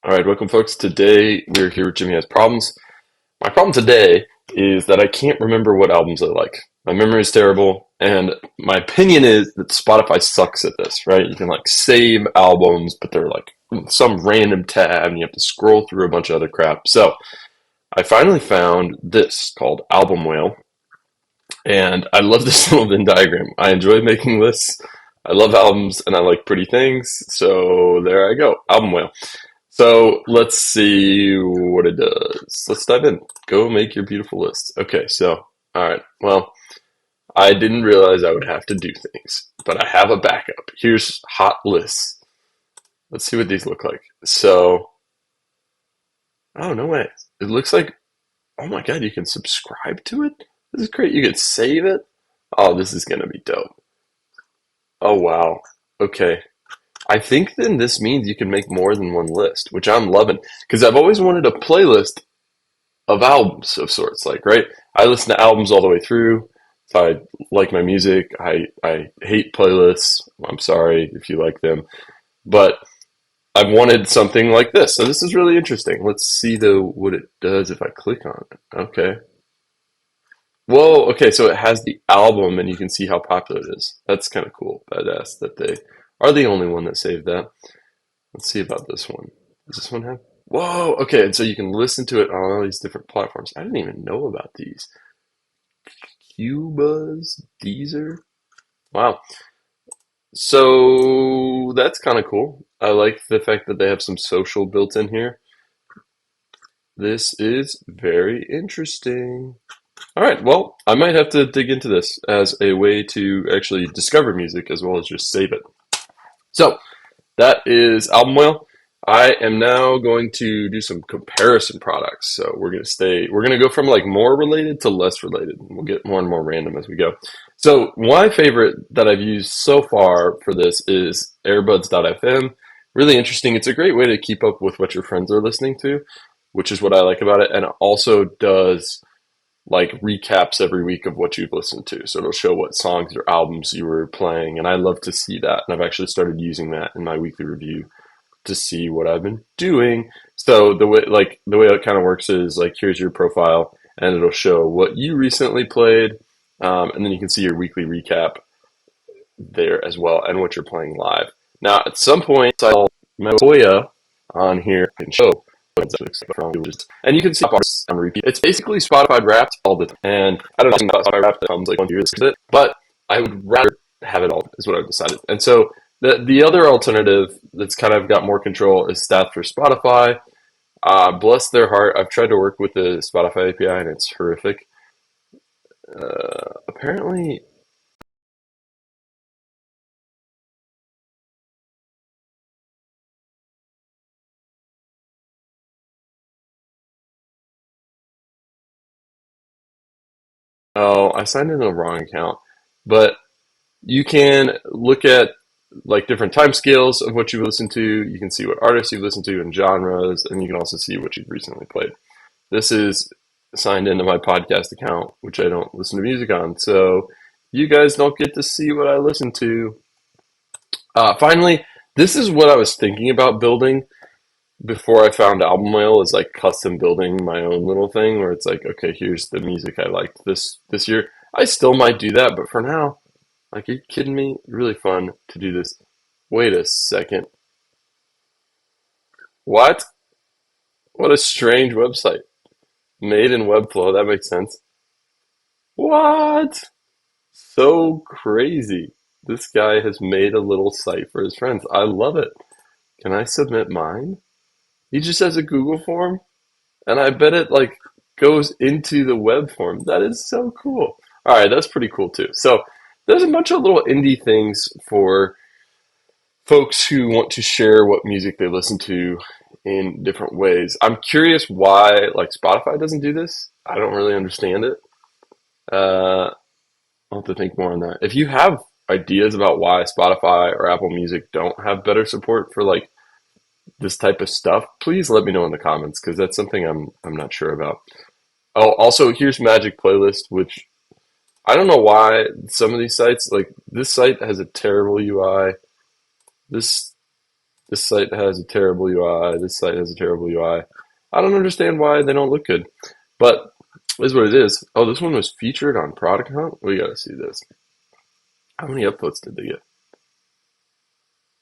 All right, welcome, folks. Today we're here with Jimmy Has Problems. My problem today is that I can't remember what albums I like. My memory is terrible, and my opinion is that Spotify sucks at this, right? You can like save albums, but they're like in some random tab, and you have to scroll through a bunch of other crap. So I finally found this called Album Whale, and I love this little Venn diagram. I enjoy making lists. I love albums, and I like pretty things. So there I go, Album Whale. So let's see what it does. Let's dive in. Go make your beautiful list. Okay, so, all right. Well, I didn't realize I would have to do things, but I have a backup. Here's hot lists. Let's see what these look like. So, oh, no way. It looks like, oh my God, you can subscribe to it? This is great. You can save it. Oh, this is going to be dope. Oh, wow. Okay. I think then this means you can make more than one list, which I'm loving because I've always wanted a playlist of albums of sorts. Like, right? I listen to albums all the way through. If I like my music, I hate playlists. I'm sorry if you like them, but I've wanted something like this. So this is really interesting. Let's see what it does if I click on it. Okay. Whoa, okay, so it has the album and you can see how popular it is. That's kind of cool. Badass that they are the only one that saved that. Let's see about this one. Does this one have? Whoa, okay, and so you can listen to it on all these different platforms. I didn't even know about these. Cubas, Deezer. Wow. So that's kind of cool. I like the fact that they have some social built in here. This is very interesting. All right, well, I might have to dig into this as a way to actually discover music as well as just save it. So that is Album Whale. I am now going to do some comparison products. So we're going to go from like more related to less related. We'll get more and more random as we go. So my favorite that I've used so far for this is airbuds.fm. Really interesting. It's a great way to keep up with what your friends are listening to, which is what I like about it. And it also does like recaps every week of what you've listened to. So it'll show what songs or albums you were playing. And I love to see that. And I've actually started using that in my weekly review to see what I've been doing. So the way it kind of works is like, here's your profile and it'll show what you recently played. And then you can see your weekly recap there as well and what you're playing live. Now, at some point, I'll Makoya on here and show and you can see artists on repeat. It's basically Spotify Wrapped all the time. And I don't know about Spotify Wrapped that comes like 1 year it, but I would rather have it all, is what I've decided. And so the other alternative that's kind of got more control is Stats for Spotify. Bless their heart, I've tried to work with the Spotify API and it's horrific. Apparently, oh, I signed in the wrong account, but you can look at like different time scales of what you've listened to. You can see what artists you've listened to and genres, and you can also see what you've recently played. This is signed into my podcast account, which I don't listen to music on, so you guys don't get to see what I listen to. Finally, this is what I was thinking about building before I found Album Whale, is like custom building my own little thing where it's like, okay, here's the music I liked this year. I still might do that, but for now, like, are you kidding me? Really fun to do this. Wait a second. What? What a strange website. Made in Webflow, that makes sense. What? So crazy. This guy has made a little site for his friends. I love it. Can I submit mine? He just has a Google form, and I bet it like goes into the web form. That is so cool. All right, that's pretty cool too. So there's a bunch of little indie things for folks who want to share what music they listen to in different ways. I'm curious why like Spotify doesn't do this. I don't really understand it. I'll have to think more on that. If you have ideas about why Spotify or Apple Music don't have better support for like this type of stuff, please let me know in the comments because that's something I'm not sure about. Oh, also here's Magic Playlist, which I don't know why some of these sites, like this site has a terrible UI. This This site has a terrible UI. This site has a terrible UI. I don't understand why they don't look good, but it is what it is. Oh, this one was featured on Product Hunt. We gotta see this. How many upvotes did they get?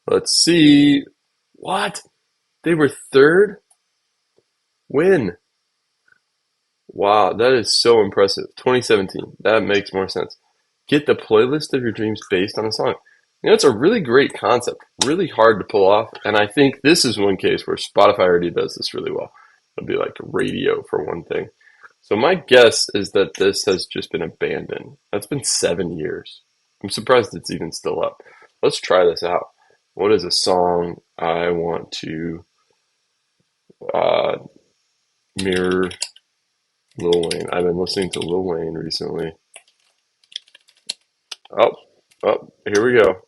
Let's see. What? They were third? When? Wow, that is so impressive. 2017. That makes more sense. Get the playlist of your dreams based on a song. You know, it's a really great concept, really hard to pull off, and I think this is one case where Spotify already does this really well. It'll be like radio for one thing. So my guess is that this has just been abandoned. That's been 7 years. I'm surprised it's even still up. Let's try this out. What is a song I want to uh, mirror Lil Wayne? I've been listening to Lil Wayne recently. Oh, oh, here we go.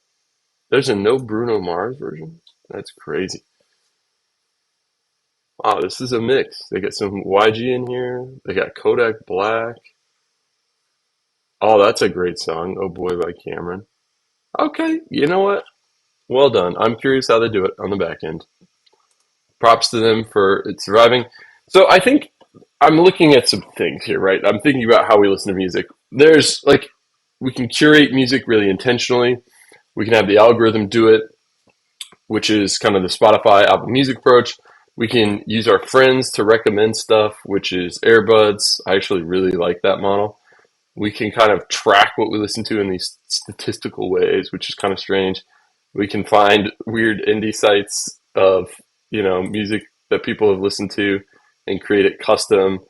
There's a no Bruno Mars version? That's crazy. Wow, this is a mix. They got some YG in here. They got Kodak Black. Oh, that's a great song. Oh Boy by Cameron. Okay, you know what? Well done. I'm curious how they do it on the back end. Props to them for it surviving. So I think I'm looking at some things here, right? I'm thinking about how we listen to music. There's like, we can curate music really intentionally. We can have the algorithm do it, which is kind of the Spotify Apple Music approach. We can use our friends to recommend stuff, which is Airbuds. I actually really like that model. We can kind of track what we listen to in these statistical ways, which is kind of strange. We can find weird indie sites of, music that people have listened to and create it custom.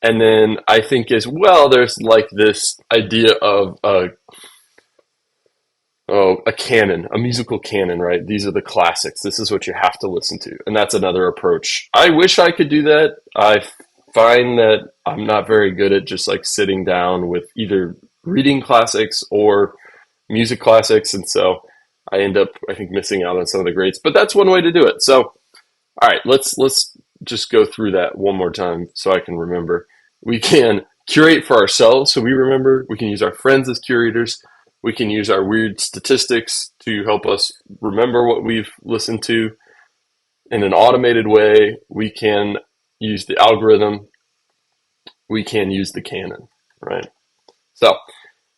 And then I think as well, there's like this idea of a canon, a musical canon, right? These are the classics. This is what you have to listen to. And that's another approach. I wish I could do that. I find that I'm not very good at just like sitting down with either reading classics or music classics. And so I end up, I think, missing out on some of the greats. But that's one way to do it. So, all right, let's just go through that one more time so I can remember. We can curate for ourselves so we remember. We can use our friends as curators. We can use our weird statistics to help us remember what we've listened to in an automated way. We can use the algorithm. We can use the canon, right? So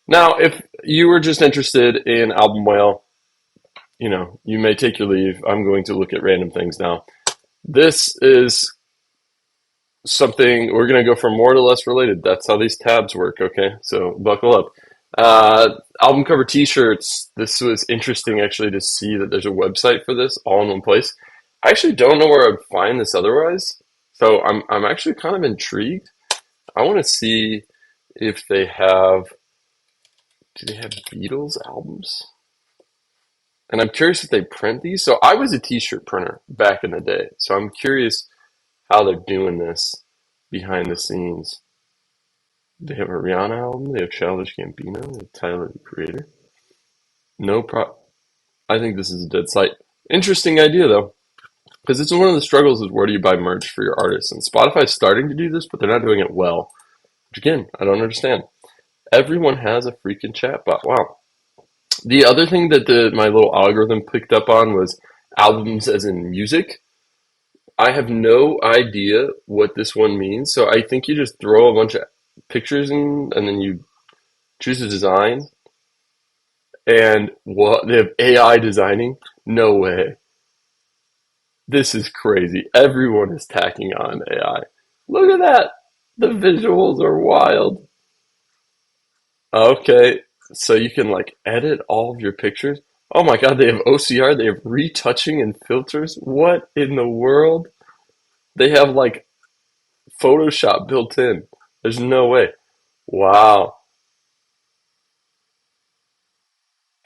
now if you were just interested in Album Whale, you may take your leave. I'm going to look at random things now. This is something we're going to go from more to less related. That's how these tabs work, okay? So buckle up. Album cover t-shirts. This was interesting actually to see that there's a website for this all in one place. I actually don't know where I'd find this otherwise. So I'm actually kind of intrigued. I want to see if do they have Beatles albums? And I'm curious if they print these. So I was a t-shirt printer back in the day. So I'm curious how they're doing this behind the scenes. They have a Rihanna album. They have Childish Gambino. They have Tyler, the Creator. No pro. I think this is a dead site. Interesting idea though, because it's one of the struggles is where do you buy merch for your artists? And Spotify's starting to do this, but they're not doing it well. Which again, I don't understand. Everyone has a freaking chatbot. Wow. The other thing that my little algorithm picked up on was albums as in music. I have no idea what this one means, so I think you just throw a bunch of pictures in, and then you choose a design. And what they have AI designing? No way. This is crazy. Everyone is tacking on AI. Look at that. The visuals are wild. Okay, so you can like edit all of your pictures. Oh my God, they have OCR, they have retouching and filters. What in the world? They have like Photoshop built in. There's no way. Wow.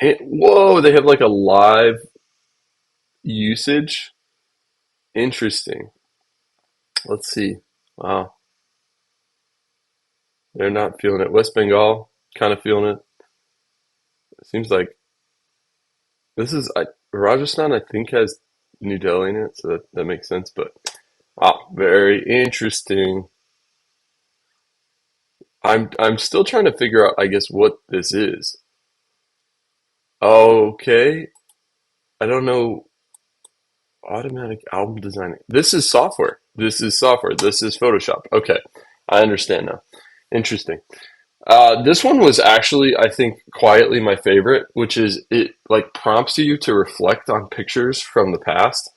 Whoa, they have like a live usage. Interesting. Let's see. Wow. They're not feeling it. West Bengal, kind of feeling it. It seems like Rajasthan, I think, has New Delhi in it, so that makes sense. But wow, very interesting. I'm still trying to figure out, I guess, what this is. Okay, I don't know. Automatic album designing. This is software. This is software. This is Photoshop. Okay, I understand now. Interesting. This one was actually, I think, quietly my favorite, which is it like prompts you to reflect on pictures from the past.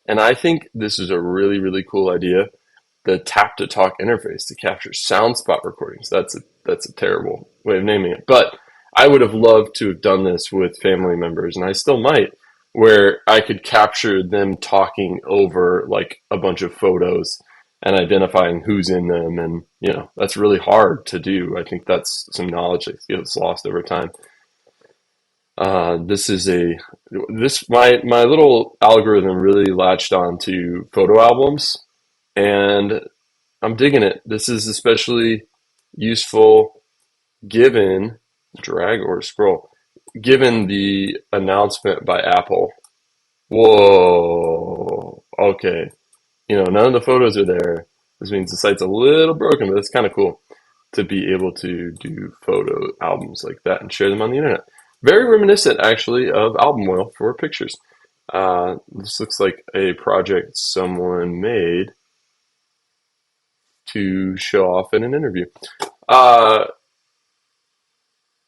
And I think this is a really, really cool idea. The tap to talk interface to capture sound spot recordings. That's a terrible way of naming it. But I would have loved to have done this with family members, and I still might, where I could capture them talking over like a bunch of photos and identifying who's in them. And, that's really hard to do. I think that's some knowledge that gets lost over time. This is my little algorithm really latched on to photo albums, and I'm digging it. This is especially useful given drag or scroll, given the announcement by Apple. Whoa. Okay. None of the photos are there. This means the site's a little broken, but it's kind of cool to be able to do photo albums like that and share them on the internet. Very reminiscent, actually, of album oil for pictures. This looks like a project someone made to show off in an interview. Uh,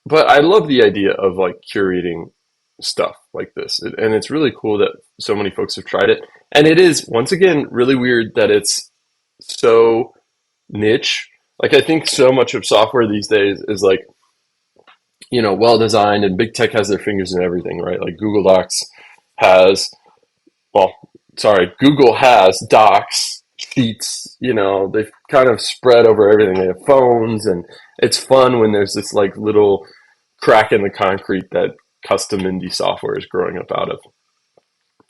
but I love the idea of like curating stuff like this. And it's really cool that so many folks have tried it. And it is, once again, really weird that it's so niche. Like, I think so much of software these days is like, well designed, and big tech has their fingers in everything, right? Like Google Docs has, well, sorry, Google has Docs, Sheets, they've kind of spread over everything. They have phones, and it's fun when there's this like little crack in the concrete that custom indie software is growing up out of.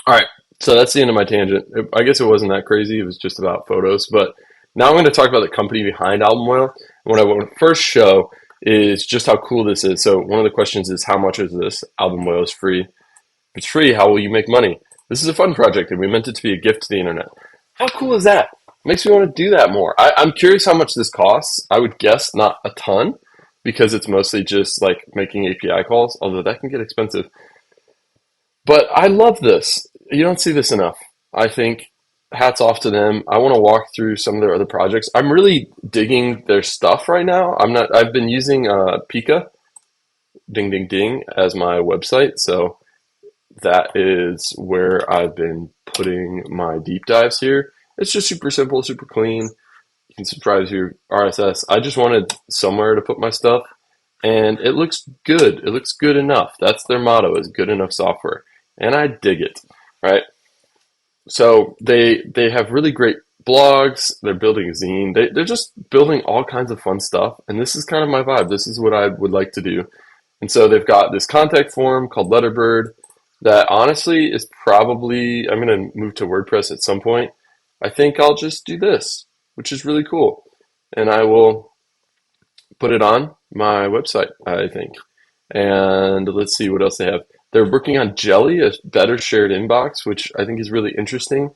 All right, so that's the end of my tangent. I guess it wasn't that crazy. It was just about photos. But now I'm going to talk about the company behind Album Oil. And what I want to first show is just how cool this is. So one of the questions is, how much is this? Album Oil is free. If it's free, how will you make money? This is a fun project, and we meant it to be a gift to the internet. How cool is that? Makes me want to do that more. I'm curious how much this costs. I would guess not a ton, because it's mostly just like making API calls, although that can get expensive. But I love this. You don't see this enough. I think hats off to them. I want to walk through some of their other projects. I'm really digging their stuff right now. I've been using Pika, ding ding ding, as my website. So that is where I've been putting my deep dives here. It's just super simple, super clean. You can subscribe to your RSS. I just wanted somewhere to put my stuff, and it looks good. It looks good enough. That's their motto, is good enough software. And I dig it, right? So they have really great blogs. They're building a zine. They're just building all kinds of fun stuff. And this is kind of my vibe. This is what I would like to do. And so they've got this contact form called Letterbird that honestly is probably, I'm going to move to WordPress at some point. I think I'll just do this, which is really cool. And I will put it on my website, I think. And let's see what else they have. They're working on Jelly, a better shared inbox, which I think is really interesting.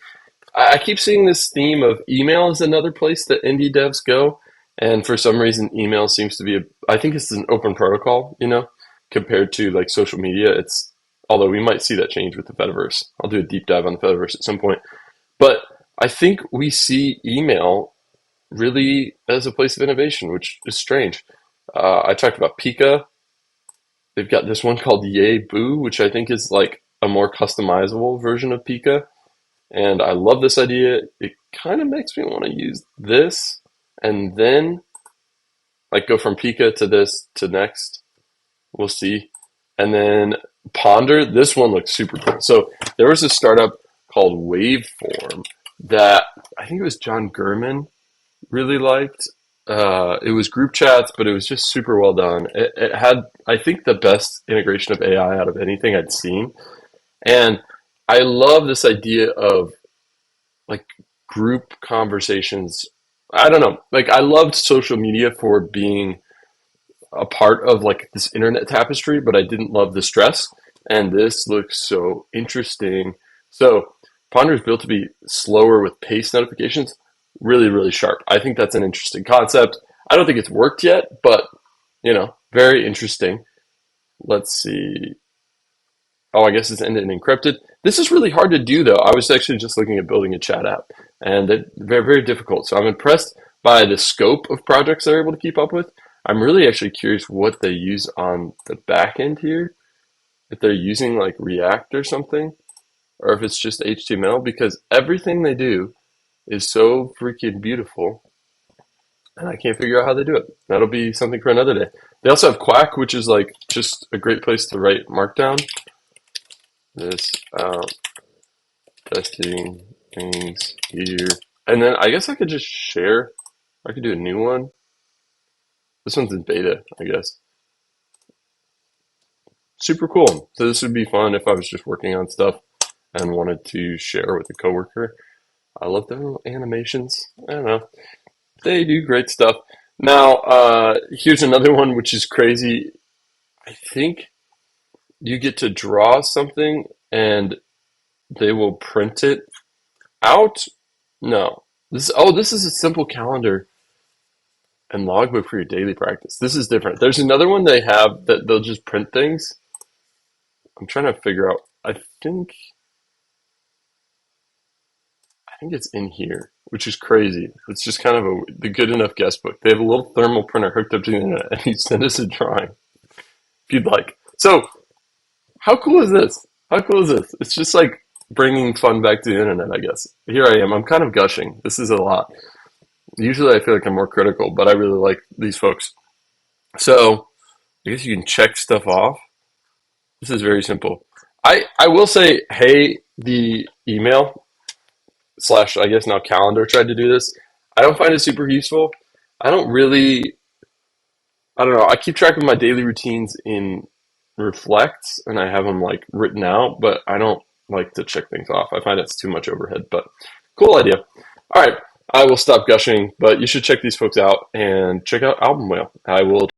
I keep seeing this theme of email is another place that indie devs go. And for some reason, email seems to be, I think it's an open protocol, compared to like social media. Although we might see that change with the Fediverse. I'll do a deep dive on the Fediverse at some point. But I think we see email really as a place of innovation, which is strange. I talked about Pika. They've got this one called Yay Boo, which I think is like a more customizable version of Pika. And I love this idea. It kind of makes me want to use this and then like go from Pika to this to next. We'll see. And then Ponder, this one looks super cool. So there was a startup called Waveform that I think it was John Gurman really liked. It was group chats, but it was just super well done. It had, I think, the best integration of AI out of anything I'd seen. And I love this idea of like group conversations. I don't know. Like, I loved social media for being a part of like this internet tapestry, but I didn't love the stress. And this looks so interesting. So Ponder is built to be slower with pace notifications. Really, really sharp. I think that's an interesting concept. I don't think it's worked yet, but very interesting. Let's see. Oh, I guess it's ended and encrypted. This is really hard to do, though. I was actually just looking at building a chat app, and it's very, very difficult. So I'm impressed by the scope of projects they're able to keep up with. I'm really actually curious what they use on the back end here. If they're using like React or something, or if it's just HTML, because everything they do is so freaking beautiful, and I can't figure out how they do it. That'll be something for another day. They also have Quack, which is like just a great place to write Markdown. This testing things here. And then I guess I could just share. I could do a new one. This one's in beta, I guess. Super cool. So this would be fun if I was just working on stuff and wanted to share with a coworker. I love their little animations. I don't know. They do great stuff. Now, here's another one which is crazy. I think you get to draw something and they will print it out. No. This is a simple calendar and logbook for your daily practice. This is different. There's another one they have that they'll just print things. I'm trying to figure out. I think it's in here, which is crazy. It's just kind of the good enough guest book. They have a little thermal printer hooked up to the internet, and you send us a drawing if you'd like. So, how cool is this? How cool is this? It's just like bringing fun back to the internet, I guess. Here I am. I'm kind of gushing. This is a lot. Usually I feel like I'm more critical, but I really like these folks. So, I guess you can check stuff off. This is very simple. I will say, hey, the email slash, I guess now calendar tried to do this. I don't find it super useful. I don't really, I don't know. I keep track of my daily routines in Reflects and I have them like written out, but I don't like to check things off. I find it's too much overhead, but cool idea. All right. I will stop gushing, but you should check these folks out and check out Album Whale. I will